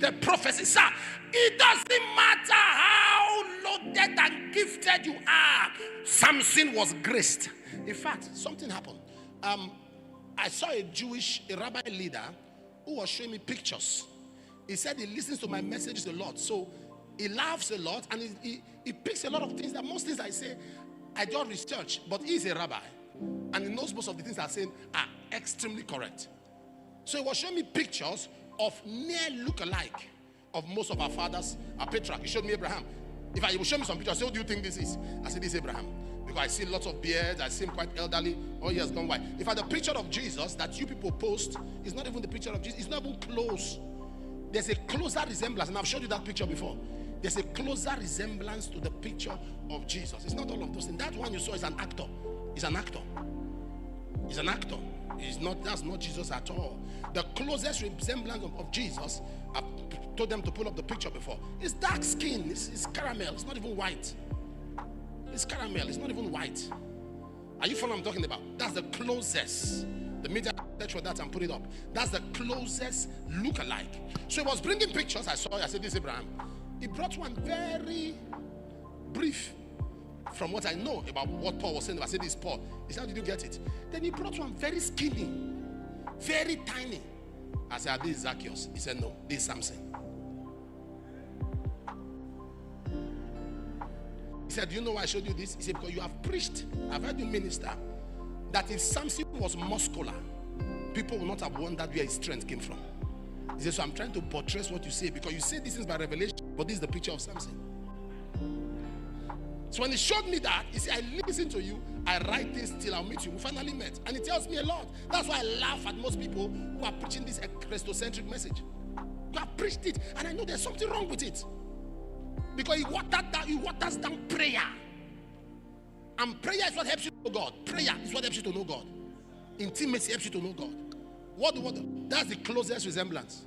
a prophecy. Sir, it doesn't matter how loaded and gifted you are. Samson was graced. In fact, something happened. I saw a rabbi leader who was showing me pictures. He said he listens to my messages a lot. So he laughs a lot, and he picks a lot of things that most things I say, I don't research. But he's a rabbi, and he knows most of the things I'm saying are extremely correct. So he was showing me pictures of near look-alike of most of our fathers, our patriarchs. He showed me Abraham. If he would show me some pictures, I said, what do you think this is? I said, this is Abraham. Because I see lots of beards, I see him quite elderly. Oh, he has gone white. In fact, the picture of Jesus that you people post is not even the picture of Jesus. It's not even close. There's a closer resemblance, and I've showed you that picture before. There's a closer resemblance to the picture of Jesus. It's not all of those things. That one you saw is an actor. He's an actor. He's an actor. That's not Jesus at all. The closest resemblance of Jesus, I told them to pull up the picture before. It's dark skin. It's caramel. It's not even white. It's caramel. It's not even white. Are you following what I'm talking about? That's the closest. The media search for that and put it up. That's the closest look-alike. So he was bringing pictures. I saw it. I said, this is Abraham. He brought one very brief from what I know about what Paul was saying. I said, this is Paul. He said, how did you get it? Then he brought one very skinny, very tiny. I said, this is Zacchaeus. He said, no, this is Samson. He said, do you know why I showed you this? He said, because you have preached, I've heard you minister, that if Samson was muscular, people would not have wondered where his strength came from. He said, so I'm trying to buttress what you say, because you say this is by revelation, but this is the picture of Samson. So when he showed me that, he said, I listen to you, I write this till I'll meet you. We finally met. And it tells me a lot. That's why I laugh at most people who are preaching this Christocentric message. You have preached it, and I know there's something wrong with it. Because you waters down prayer. And prayer is what helps you to know God. Prayer is what helps you to know God. Intimacy helps you to know God. That's the closest resemblance.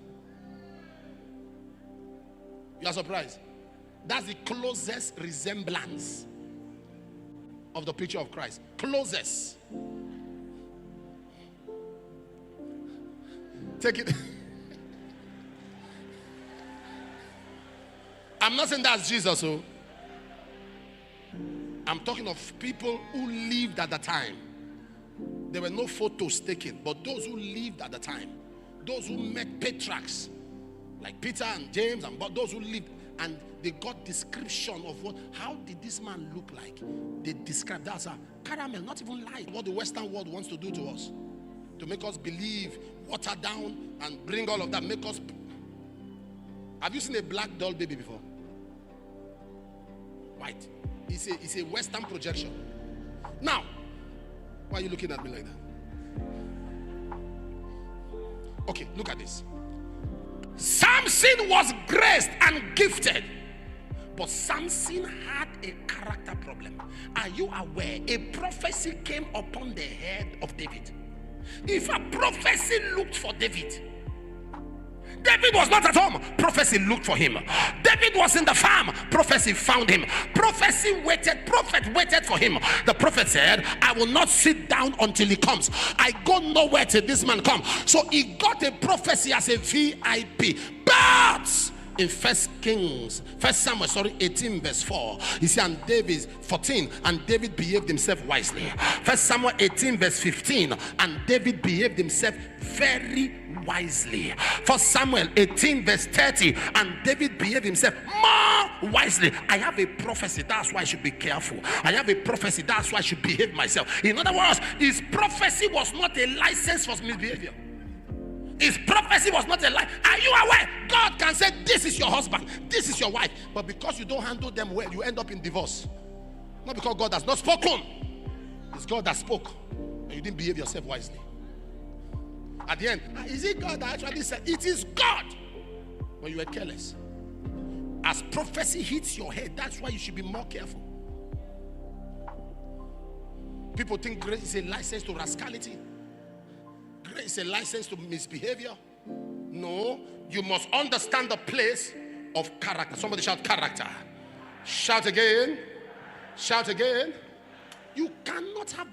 You are surprised? That's the closest resemblance of the picture of Christ. Closest. Take it. I'm not saying that's Jesus, so I'm talking of people who lived at the time. There were no photos taken, but those who lived at the time, those who met patriarchs like Peter and James, and those who lived, and they got description of how did this man look like. They described that as a caramel, not even light. What the Western world wants to do to us, to make us believe, water down, and bring all of that, make us. Have you seen a black doll baby before? White. It's a Western projection. Now, why are you looking at me like that? Okay, look at this. Samson was graced and gifted, but Samson had a character problem. Are you aware? A prophecy came upon the head of David. If a prophecy looked for David, David was not at home. Prophecy looked for him. David was in the farm. Prophecy found him. Prophecy waited. Prophet waited for him. The prophet said, I will not sit down until he comes. I go nowhere till this man comes. So he got a prophecy as a VIP. But in 1 Samuel 18 verse 4, you see, and David 14, and David behaved himself wisely. 1 Samuel 18 verse 15, and David behaved himself very wisely. 1 Samuel 18 verse 30, and David behaved himself more wisely. I have a prophecy, that's why I should be careful. I have a prophecy, that's why I should behave myself. In other words, his prophecy was not a license for misbehavior. His prophecy was not a lie. Are you aware? God can say, this is your husband, this is your wife, but because you don't handle them well, you end up in divorce. Not because God has not spoken. It's God that spoke, and you didn't behave yourself wisely. At the end, is it God that actually said? It is God. But you were careless. As prophecy hits your head, that's why you should be more careful. People think grace is a license to rascality. Grace is a license to misbehavior. No, you must understand the place of character. Somebody shout character. Shout again. Shout again. You cannot have